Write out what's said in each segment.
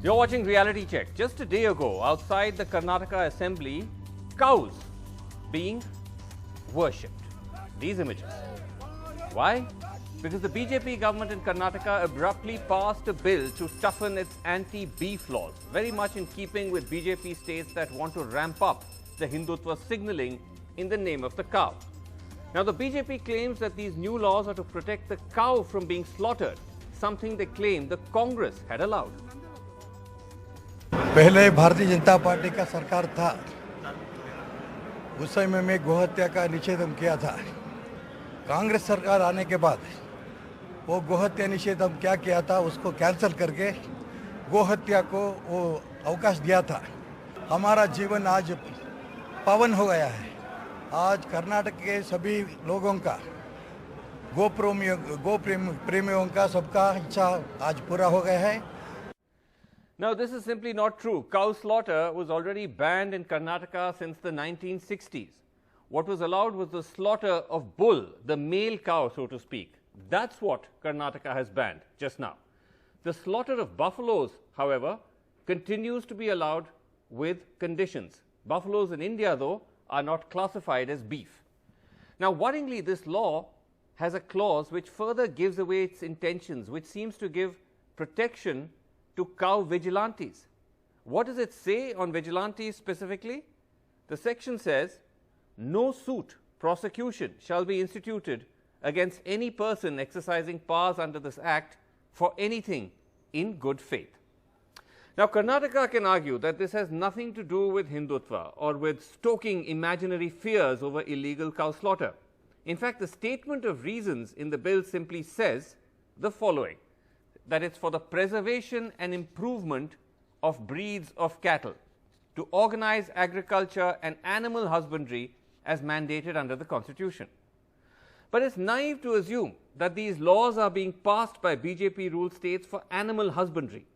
You're watching Reality Check. Just a day ago, outside the Karnataka Assembly, cows being worshipped. These images. Why? Because the BJP government in Karnataka abruptly passed a bill to toughen its anti-beef laws, very much in keeping with BJP states that want to ramp up the Hindutva signaling in the name of the cow. Now, the BJP claims that these new laws are to protect the cow from being slaughtered, something they claim the Congress had allowed. पहले Bharatiya Janata party का सरकार था, उस समय में गोहत्या का निषेध हम किया था। कांग्रेस सरकार आने के बाद वो गोहत्या निषेध हम क्या किया था उसको कैंसिल करके गोहत्या को वो अवकाश दिया था। हमारा जीवन आज पावन हो गया है। आज कर्नाटक के सभी लोगों का गो प्रेमियों का सबका इच्छा आज पूरा हो गया है। Now, this is simply not true. Cow slaughter was already banned in Karnataka since the 1960s. What was allowed was the slaughter of bull, the male cow, so to speak. That's what Karnataka has banned just now. The slaughter of buffaloes, however, continues to be allowed with conditions. Buffaloes in India, though, are not classified as beef. Now, worryingly, this law has a clause which further gives away its intentions, which seems to give protection to cow vigilantes. What does it say on vigilantes specifically? The section says, no suit, prosecution shall be instituted against any person exercising powers under this act for anything in good faith. Now, Karnataka can argue that this has nothing to do with Hindutva or with stoking imaginary fears over illegal cow slaughter. In fact, the statement of reasons in the bill simply says the following: that it's for the preservation and improvement of breeds of cattle, to organize agriculture and animal husbandry as mandated under the Constitution. But it's naive to assume that these laws are being passed by BJP-ruled states for animal husbandry.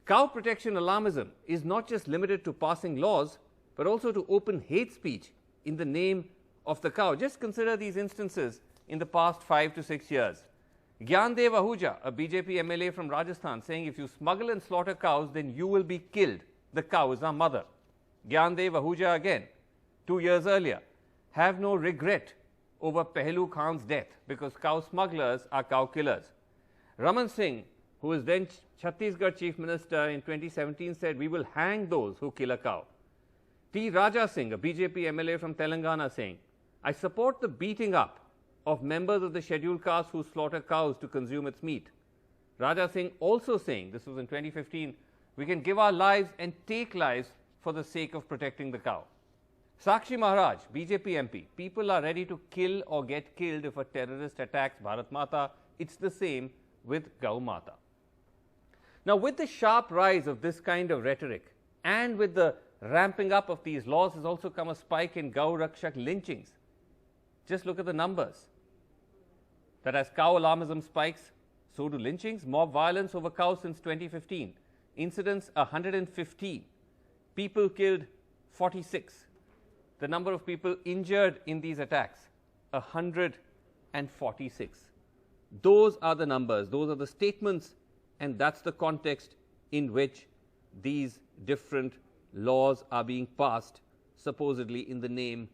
Cow protection alarmism is not just limited to passing laws, but also to open hate speech in the name of the cow. Just consider these instances in the past 5 to 6 years. Gyandev Ahuja, a BJP MLA from Rajasthan, saying if you smuggle and slaughter cows, then you will be killed. The cow is our mother. Gyandev Ahuja again, 2 years earlier, have no regret over Pehlu Khan's death because cow smugglers are cow killers. Raman Singh, who was then Chhattisgarh Chief Minister in 2017, said we will hang those who kill a cow. T. Raja Singh, a BJP MLA from Telangana, saying, I support the beating up of members of the scheduled caste who slaughter cows to consume its meat. Raja Singh also saying, this was in 2015, we can give our lives and take lives for the sake of protecting the cow. Sakshi Maharaj, BJP MP, people are ready to kill or get killed if a terrorist attacks Bharat Mata. It's the same with Gau Mata. Now, with the sharp rise of this kind of rhetoric and with the ramping up of these laws has also come a spike in Gau Rakshak lynchings. Just look at the numbers. That as cow alarmism spikes, so do lynchings. Mob violence over cows since 2015. Incidents 115. People killed 46. The number of people injured in these attacks 146. Those are the numbers, those are the statements, and that's the context in which these different laws are being passed, supposedly in the name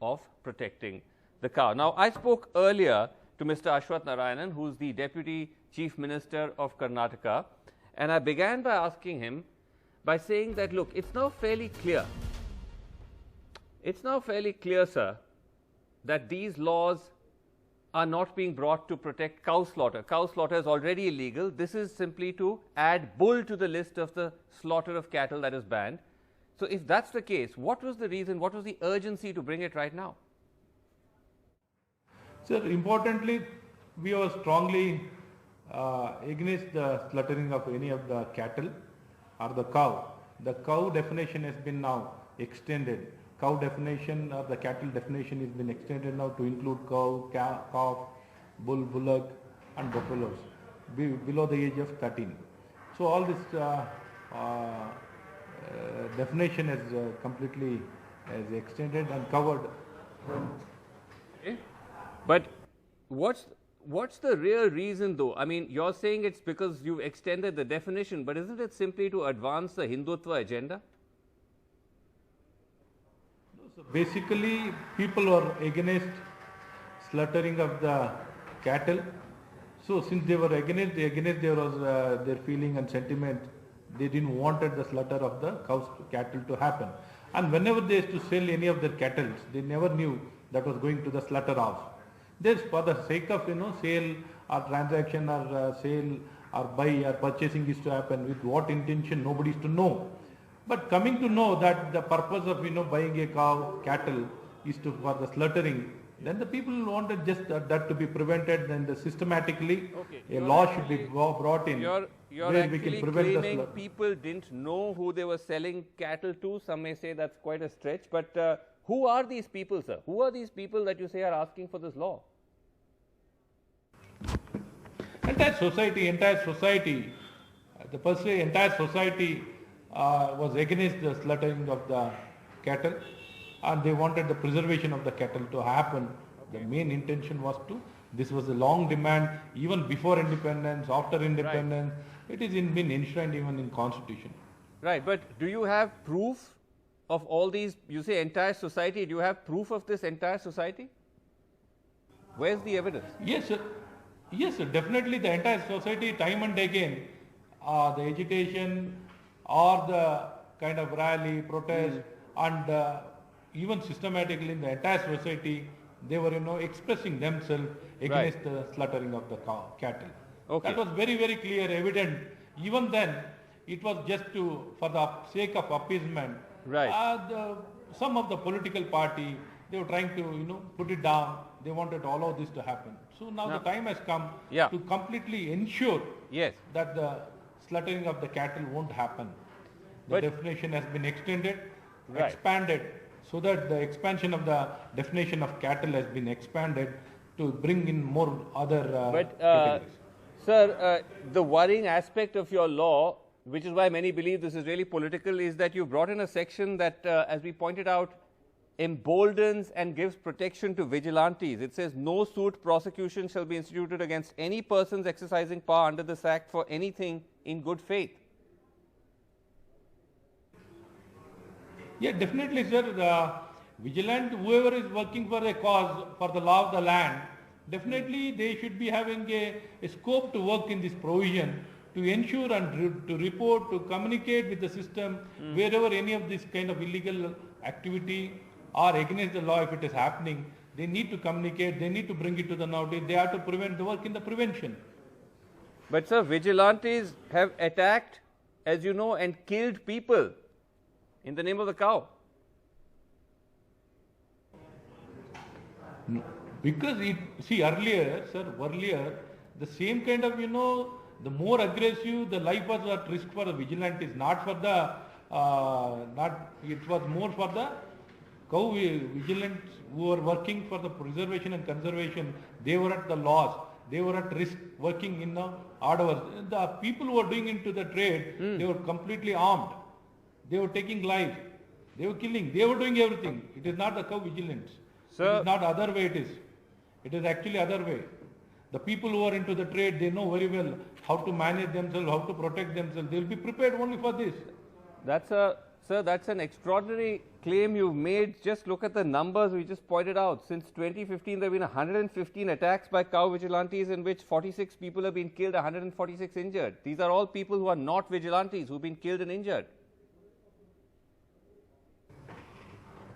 of protecting the cow. Now, I spoke earlier to Mr. Ashwath Narayanan, who is the Deputy Chief Minister of Karnataka, and I began by asking him by saying that, look, it's now fairly clear, sir, that these laws are not being brought to protect cow slaughter. Cow slaughter is already illegal. This is simply to add bull to the list of the slaughter of cattle that is banned. So, if that's the case, what was the reason, what was the urgency to bring it right now? Sir, importantly, we are strongly against the slaughtering of any of the cattle or the cow. The cow definition has been now extended. Cow definition or the cattle definition has been extended now to include cow, calf, bull, bullock and buffaloes below the age of 13. So all this definition is completely extended and covered. Okay. But What's the real reason though? I mean, you're saying it's because you've extended the definition, but isn't it simply to advance the Hindutva agenda? So basically, people are against slaughtering of the cattle. So since they were against there was their feeling and sentiment. They didn't wanted the slaughter of the cows, cattle to happen. And whenever they used to sell any of their cattle, they never knew that was going to the slaughterhouse. This for the sake of sale or transaction or sale or buy or purchasing is to happen with what intention nobody is to know. But coming to know that the purpose of buying a cow, cattle is to for the slaughtering, then the people wanted just that to be prevented. Then systematically a law should be brought in You're where we actually can prevent the claiming people didn't know who they were selling cattle to. Some may say that's quite a stretch, but who are these people, sir? Who are these people that you say are asking for this law? Entire society, the per se entire society was against the slaughtering of the cattle, and they wanted the preservation of the cattle to happen. The main intention was this was a long demand even before independence, after independence. It is been enshrined even in constitution. Right, but do you have proof of all these? You say entire society, do you have proof of this entire society? Where's the evidence? Yes, sir. Yes, sir. Definitely the entire society, time and again, the agitation or the kind of rally, protest, and even systematically in the entire society, they were, expressing themselves against the slaughtering of the cattle. Okay. That was very, very clear, evident. Even then, it was just for the sake of appeasement. Right. Some of the political party, they were trying to, put it down. They wanted to allow this to happen. So now the time has come to completely ensure that the slaughtering of the cattle won't happen. The definition has been extended, expanded, so that the expansion of the definition of cattle has been expanded to bring in more other categories. Sir, the worrying aspect of your law, which is why many believe this is really political, is that you brought in a section that, as we pointed out, emboldens and gives protection to vigilantes. It says no suit prosecution shall be instituted against any persons exercising power under this act for anything in good faith. Yeah, definitely, sir. The vigilant, whoever is working for a cause, for the law of the land, definitely they should be having a scope to work in this provision to ensure and to report, to communicate with the system wherever any of this kind of illegal activity or against the law, if it is happening, they need to communicate, they need to bring it to the notice, they have to prevent the work in the prevention. But sir, vigilantes have attacked, as you know, and killed people in the name of the cow. No, because earlier, the same kind of, the more aggressive, the life was at risk for the vigilantes, not for the, it was more for the cow vigilants who were working for the preservation and conservation. They were at the loss. They were at risk working in the odd hours. The people who were doing into the trade, they were completely armed. They were taking lives. They were killing. They were doing everything. It is not the cow vigilance. Sir, it is not other way it is. It is actually other way. The people who are into the trade, they know very well how to manage themselves, how to protect themselves. They will be prepared only for this. Sir, that's an extraordinary claim you've made. Just look at the numbers we just pointed out. Since 2015, there have been 115 attacks by cow vigilantes in which 46 people have been killed, 146 injured. These are all people who are not vigilantes, who've been killed and injured.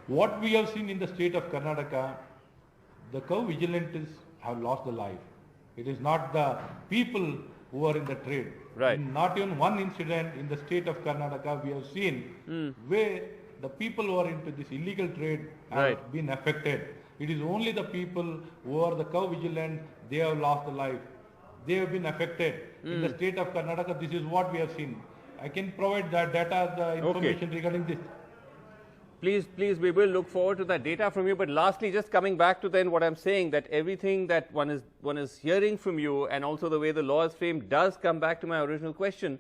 What we have seen in the state of Karnataka, the cow vigilantes have lost their life. It is not the people who are in the trade. Right. Not even one incident in the state of Karnataka we have seen where the people who are into this illegal trade have been affected. It is only the people who are the cow vigilant, they have lost their life. They have been affected. In the state of Karnataka, this is what we have seen. I can provide that data, the information regarding this. Please, we will look forward to that data from you. But lastly, just coming back to then what I'm saying, that everything that one is hearing from you and also the way the law is framed does come back to my original question,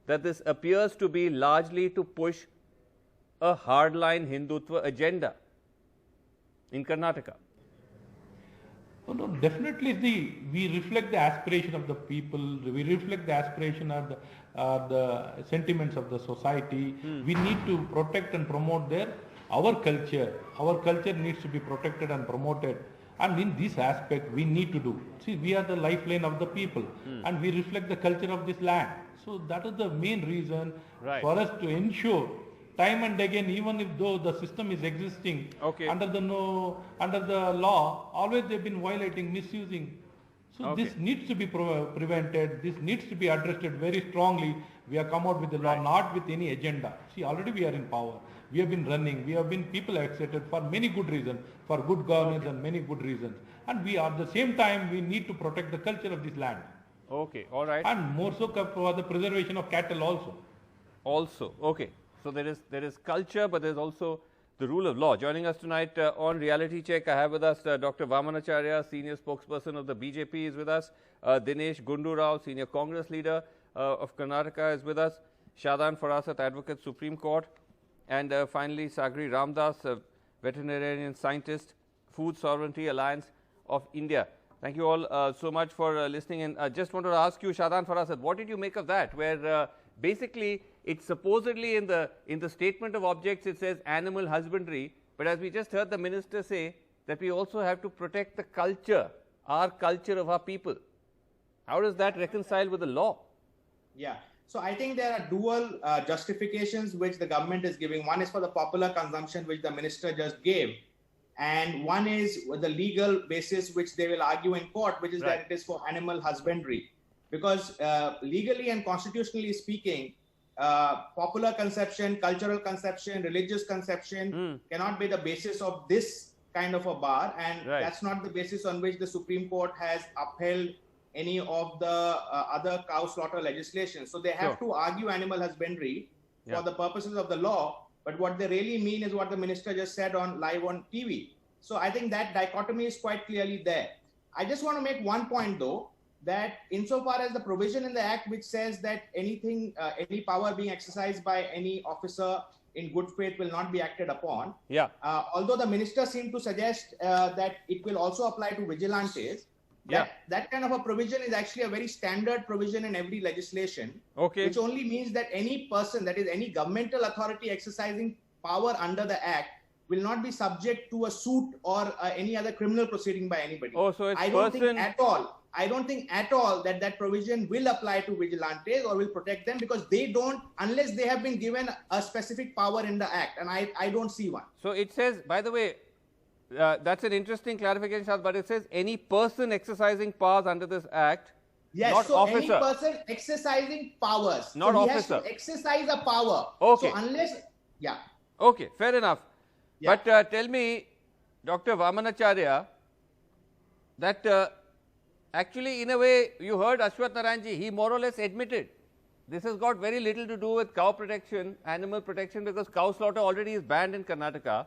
that this appears to be largely to push a hardline Hindutva agenda in Karnataka. Oh, no, definitely we reflect the aspiration of the people, we reflect the aspiration of the sentiments of the society. We need to protect and promote our culture. Our culture needs to be protected and promoted. And in this aspect, we need to do. See, we are the lifeline of the people and we reflect the culture of this land. So that is the main reason for us to ensure time and again, even if though the system is existing under the law, always they've been violating, misusing. So this needs to be prevented. This needs to be addressed very strongly. We have come out with the law, not with any agenda. See, already we are in power. We have been running. We have been people accepted for many good reasons, for good governance and many good reasons. And we at the same time, we need to protect the culture of this land. Okay, all right. And more so for the preservation of cattle also. Also, okay. So there is culture, but there is also the rule of law. Joining us tonight on Reality Check, I have with us Dr. Vamanacharya, senior spokesperson of the BJP is with us. Dinesh Gundu Rao, senior Congress leader of Karnataka is with us. Shadan Farasat, advocate, Supreme Court. And finally, Sagri Ramdas, a veterinarian scientist, Food Sovereignty Alliance of India. Thank you all so much for listening. And I just wanted to ask you, Shadan Farasat, what did you make of that? Where basically it's supposedly in the statement of objects it says animal husbandry, but as we just heard the minister say that we also have to protect the culture, our culture of our people. How does that reconcile with the law? Yeah. So I think there are dual justifications which the government is giving. One is for the popular consumption, which the minister just gave. And one is the legal basis, which they will argue in court, which is that it is for animal husbandry. Because legally and constitutionally speaking, popular conception, cultural conception, religious conception cannot be the basis of this kind of a bar. And that's not the basis on which the Supreme Court has upheld any of the other cow slaughter legislation. So they have to argue animal husbandry for the purposes of the law. But what they really mean is what the minister just said live on TV. So I think that dichotomy is quite clearly there. I just want to make one point though, that insofar as the provision in the Act which says that any power being exercised by any officer in good faith will not be acted upon. Although the minister seemed to suggest that it will also apply to vigilantes, that kind of a provision is actually a very standard provision in every legislation, which only means that any person, that is any governmental authority exercising power under the Act, will not be subject to a suit or any other criminal proceeding by anybody. So it's I don't think at all that that provision will apply to vigilantes or will protect them, because they don't, unless they have been given a specific power in the Act, and I don't see one. So it says, by the way, that's an interesting clarification, but it says any person exercising powers under this Act, not so officer. Any person exercising powers. Not so officer. He has to exercise a power. Okay. So unless, Okay, fair enough. But tell me, Dr. Vamanacharya, that actually in a way you heard Ashwath Narayanji, he more or less admitted this has got very little to do with cow protection, animal protection, because cow slaughter already is banned in Karnataka.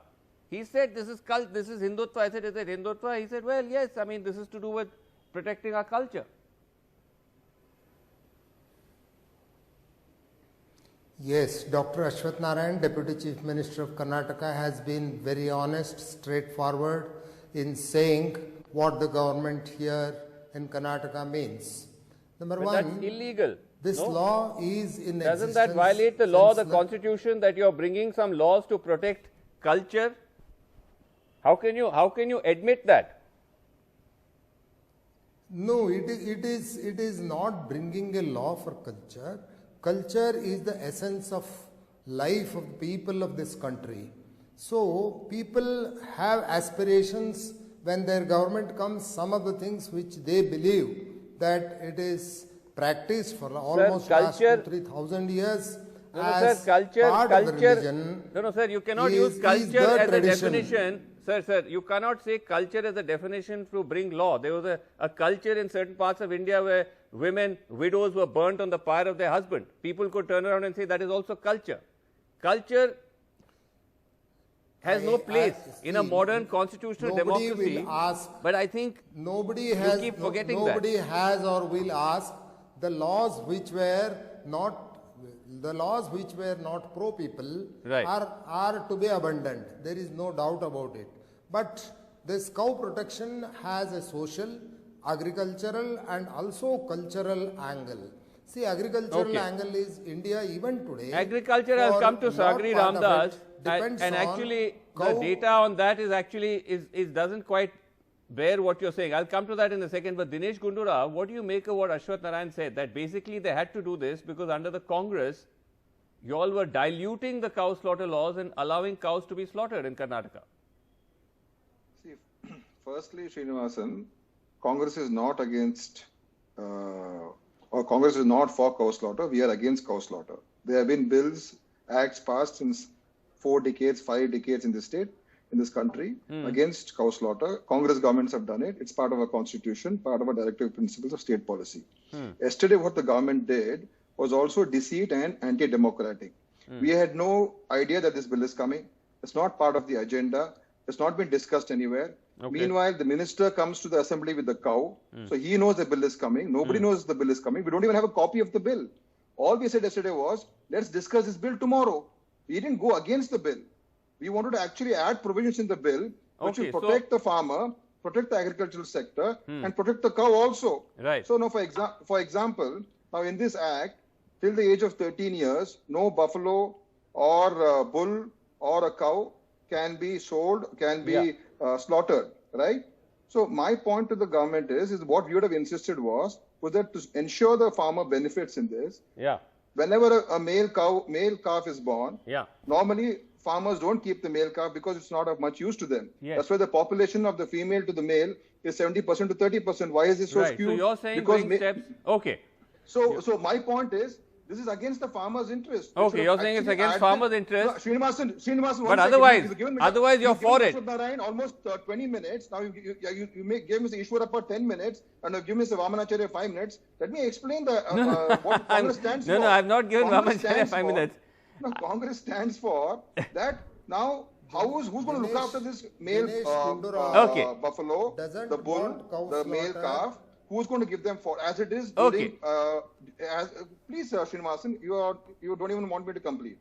He said this is Hindutva. I said, is it Hindutva? He said, well, yes, I mean, this is to do with protecting our culture. Yes, Dr. Ashwath Narayan, Deputy Chief Minister of Karnataka, has been very honest, straightforward in saying what the government here in Karnataka means. Number one, that's illegal. This law is in existence. Doesn't that violate the law, the constitution, that you are bringing some laws to protect culture? How can you admit that? No, it is not bringing a law for culture. Culture is the essence of life of the people of this country. So people have aspirations when their government comes, some of the things which they believe that it is practiced for almost last 2,000-3,000 years. As part of the religion. No, sir, you cannot use culture as a definition. Sir, you cannot say culture as a definition to bring law. There was a culture in certain parts of India where widows were burnt on the pyre of their husband. People could turn around and say that is also culture. Culture has no place in a modern constitutional democracy. Will ask, but I think nobody has, keep forgetting nobody has or will ask the laws which were not pro people are to be abandoned. There is no doubt about it. But this cow protection has a social, agricultural and also cultural angle. See, agricultural angle is India even today. Agriculture has come to Sagri Ramdas, and on actually the cow. data on that is actually doesn't quite bear what you're saying. I'll come to that in a second. But Dinesh Gundura, what do you make of what Ashwath Narayan said, that basically they had to do this because under the Congress, you all were diluting the cow slaughter laws and allowing cows to be slaughtered in Karnataka? See, firstly, Srinivasan, Congress is not against or Congress is not for cow slaughter. We are against cow slaughter. There have been bills, acts passed since 4 decades, 5 decades in this state, in this country, against cow slaughter. Congress governments have done it. It's part of our constitution, part of our directive principles of state policy. Yesterday, what the government did was also deceit and anti-democratic. We had no idea that this bill is coming. It's not part of the agenda. It's not been discussed anywhere. Okay. Meanwhile, the minister comes to the assembly with the cow. So he knows the bill is coming. Nobody knows the bill is coming. We don't even have a copy of the bill. All we said yesterday was, let's discuss this bill tomorrow. We didn't go against the bill. We wanted to actually add provisions in the bill which will protect the farmer, protect the agricultural sector, and protect the cow also. Right. So now, for example, now in this act, till the age of 13 years, no buffalo or bull or a cow can be sold, can be slaughtered, right? So my point to the government is what we would have insisted was that to ensure the farmer benefits in this, whenever a male calf is born, normally farmers don't keep the male calf because it's not of much use to them. That's why the population of the female to the male is 70% to 30%. Why is this so skewed? So you're saying because steps. Okay. So my point is, this is against the farmer's interest. Okay, you're saying it's against farmer's interest. No, Srinivasan, but otherwise you're for it. Almost 20 minutes. Now you gave Mr. Ishwarappa 10 minutes and you give Mr. Vamanacharya 5 minutes. Let me explain what Congress stands for. No, I've not given Vamanacharya 5 minutes. No, Congress stands for that. Now, who's going to look after this male buffalo, the bull, the male calf? Who's going to give them for as it is during? Please, Srinivasan, you don't even want me to complete.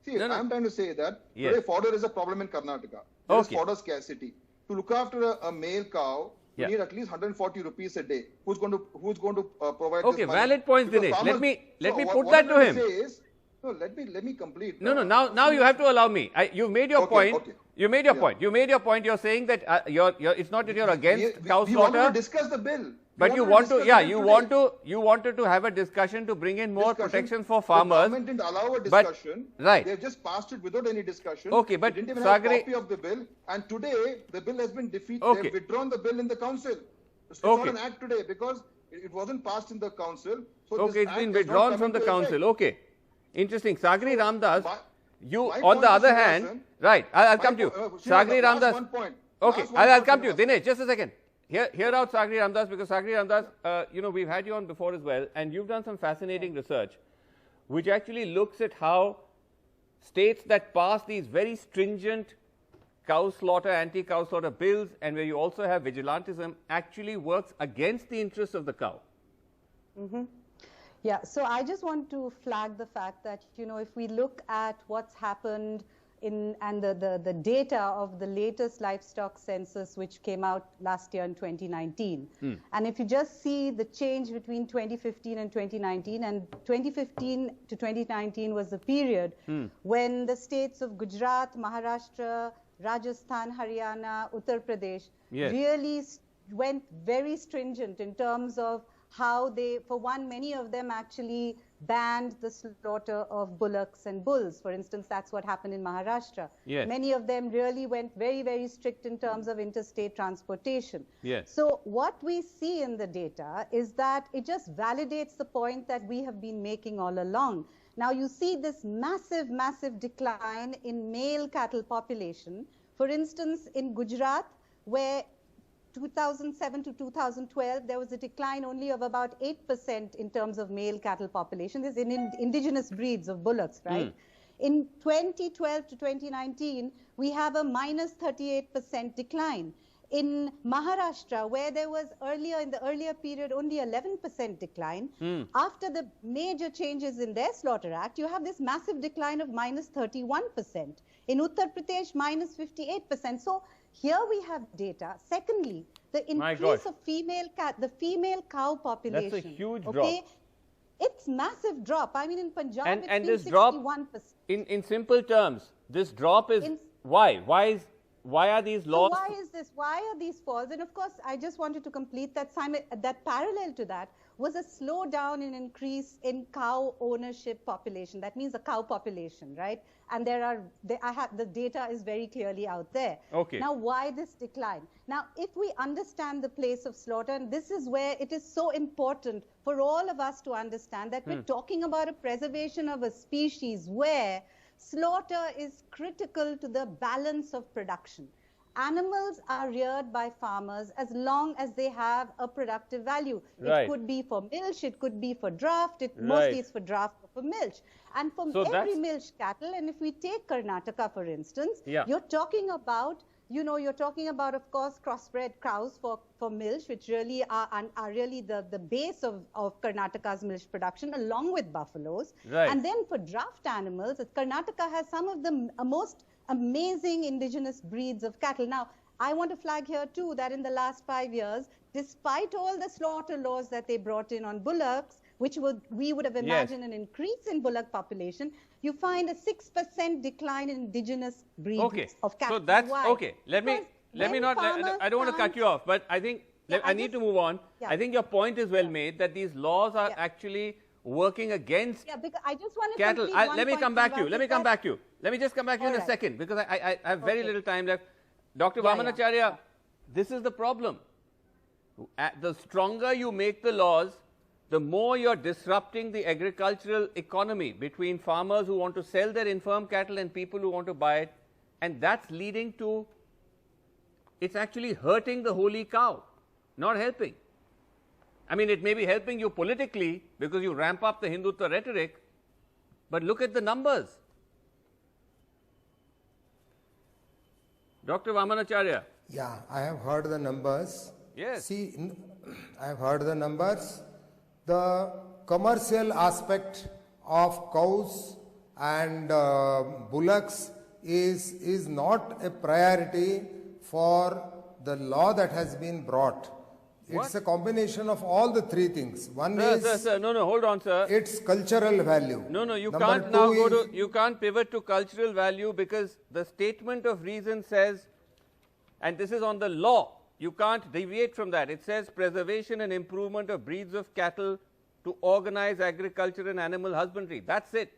See, I'm trying to say that today fodder is a problem in Karnataka. There is fodder scarcity. To look after a male cow, you need at least 140 rupees a day. Who's going to provide? Okay, this money? Valid points, Dinesh. Let me put that to him. No, let me complete. No. Now you have to allow me. You made your point. Okay. You made your point. You made your point. You're saying that it's not that you're against cow slaughter. We wanted to discuss the bill. But you wanted to have a discussion to bring in more protection for farmers. The government didn't allow a discussion. They've just passed it without any discussion. Okay, but they didn't even have a copy of the bill. And today the bill has been defeated. They've withdrawn the bill in the council. It's not an act today because it wasn't passed in the council. So it's been withdrawn from the council. Okay, interesting. Sagri Ramdas, on the other hand, right? I'll come to you. Sagri Ramdas. Okay, I'll come to you. Dinesh, just a second. Hear out Sagri Ramdas, because Sagri Ramdas, we've had you on before as well, and you've done some fascinating research, which actually looks at how states that pass these very stringent cow slaughter, anti-cow slaughter bills, and where you also have vigilantism, actually works against the interests of the cow. Yeah, so I just want to flag the fact that, if we look at what's happened and the data of the latest livestock census, which came out last year in 2019. And if you just see the change between 2015 and 2019, and 2015 to 2019 was the period when the states of Gujarat, Maharashtra, Rajasthan, Haryana, Uttar Pradesh really went very stringent in terms of how they, for one, many of them actually banned the slaughter of bullocks and bulls. For instance, that's what happened in Maharashtra. Many of them really went very, very strict in terms of interstate transportation. So what we see in the data is that it just validates the point that we have been making all along. Now you see this massive, massive decline in male cattle population. For instance, in Gujarat, where 2007 to 2012, there was a decline only of about 8% in terms of male cattle population. This is in indigenous breeds of bullocks, right? In 2012 to 2019, we have a minus 38% decline. In Maharashtra, where there was in the earlier period only 11% decline, after the major changes in their Slaughter Act, you have this massive decline of minus 31%. In Uttar Pradesh, minus 58%. So Here we have data. Secondly, the increase of the female cow population. That's a huge drop. It's massive drop. I mean, in Punjab, and it's this drop, 61%. in simple terms, this drop is why? Why are these laws? So why is this? Why are these falls? And of course, I just wanted to complete that. That parallel to that was a slowdown in increase in cow ownership population. That means the cow population, right? And the data is very clearly out there. Okay. Now, why this decline? Now, if we understand the place of slaughter, and this is where it is so important for all of us to understand that we're talking about a preservation of a species where slaughter is critical to the balance of production. Animals are reared by farmers as long as they have a productive value. Right. It could be for milch, it could be for draft, mostly it's for draft or for milch. And for every milch cattle, and if we take Karnataka for instance, you're talking about, of course, crossbred cows for milch, which really are really the base of Karnataka's milk production, along with buffaloes. Right. And then for draft animals, Karnataka has some of the most amazing indigenous breeds of cattle. Now, I want to flag here too that in the last 5 years, despite all the slaughter laws that they brought in on bullocks, which we would have imagined an increase in bullock population, you find a 6% decline in indigenous breeds of cattle. So that's why? Okay. Let me not. I don't want to cut you off, but I think I need to move on. I think your point is well made that these laws are actually working against because I just want to cattle. Let me come back to you. Let me come back to you. Let me just come back to you in a second because I have very little time left. Dr. Vamanacharya, this is the problem. The stronger you make the laws, the more you're disrupting the agricultural economy between farmers who want to sell their infirm cattle and people who want to buy it. And that's leading to, it's actually hurting the holy cow, not helping. I mean, it may be helping you politically because you ramp up the Hindutva rhetoric, but look at the numbers. Dr. Vamanacharya. Yeah, I have heard the numbers. Yes. See, I have heard the numbers. The commercial aspect of cows and bullocks is not a priority for the law that has been brought. What? It's a combination of all the three things. One Sir, no, hold on, sir. It's cultural value. No, you Number can't now two you can't pivot to cultural value because the statement of reason says, and this is on the law, you can't deviate from that. It says preservation and improvement of breeds of cattle to organize agriculture and animal husbandry. That's it.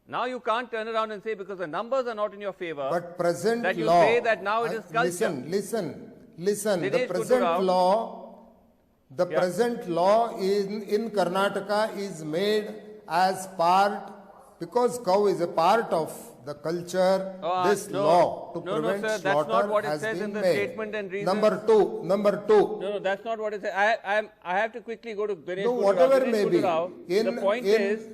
Now you can't turn around and say because the numbers are not in your favor. But present that you law, say that now it is culture. Listen. Dinesh, The present law, present law in Karnataka is made as part, because cow is a part of the culture. This law to prevent sir, slaughter that's not what it has says been in the made. statement and reasons. Number two. No, that's not what it says. I have to quickly go to Ganesh. No, whatever Ganesh may be. The point is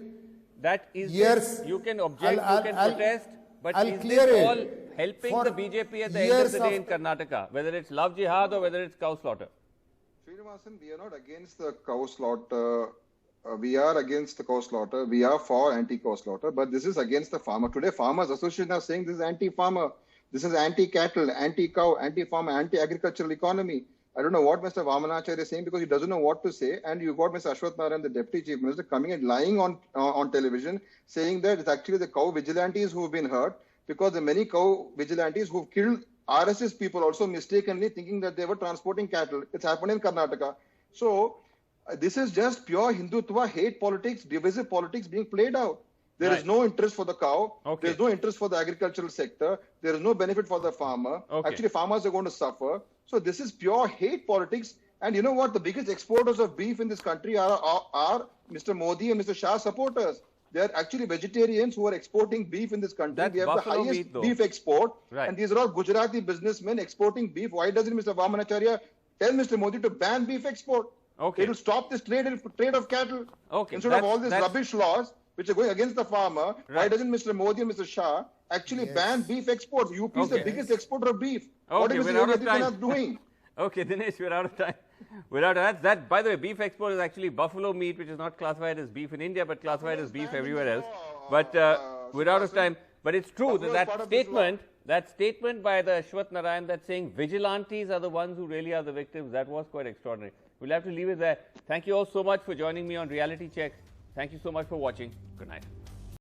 that you can object, you can protest, but I'll is clear this it. all helping For the BJP at the end of the day in Karnataka, whether it's love jihad or whether it's cow slaughter? Srinivasan, we are not against the cow slaughter. We are against the cow slaughter. We are for anti-cow slaughter, but this is against the farmer. Today, Farmers Association are saying this is anti-farmer. This is anti-cattle, anti-cow, anti-farmer, anti-agricultural economy. I don't know what Mr. Vamanacharya is saying because he doesn't know what to say. And you got Mr. Ashwath Narayan, the Deputy Chief Minister, coming and lying on television, saying that it's actually the cow vigilantes who have been hurt because the many cow vigilantes who have killed RSS people also mistakenly thinking that they were transporting cattle. It's happened in Karnataka. So this is just pure Hindutva hate politics, divisive politics being played out. There is no interest for the cow. Okay. There is no interest for the agricultural sector. There is no benefit for the farmer. Okay. Actually, farmers are going to suffer. So this is pure hate politics. And you know what? The biggest exporters of beef in this country are Mr. Modi and Mr. Shah supporters. They are actually vegetarians who are exporting beef in this country. That's we have the buffalo highest meat, though. beef export. Right. And these are all Gujarati businessmen exporting beef. Why doesn't Mr. Vamanacharya tell Mr. Modi to ban beef export? Okay. It will stop this trade of cattle. Okay. Instead of all these rubbish laws which are going against the farmer, why doesn't Mr. Modi and Mr. Shah actually ban beef exports? UP is the biggest exporter of beef. What is Mr. Yogi doing? Okay, Dinesh, we're out of time. We're out of that. By the way, beef export is actually buffalo meat, which is not classified as beef in India, but classified as beef everywhere else. But we're out of time. But it's true that statement that statement by the Ashwath Narayan that saying vigilantes are the ones who really are the victims, that was quite extraordinary. We'll have to leave it there. Thank you all so much for joining me on Reality Check. Thank you so much for watching. Good night.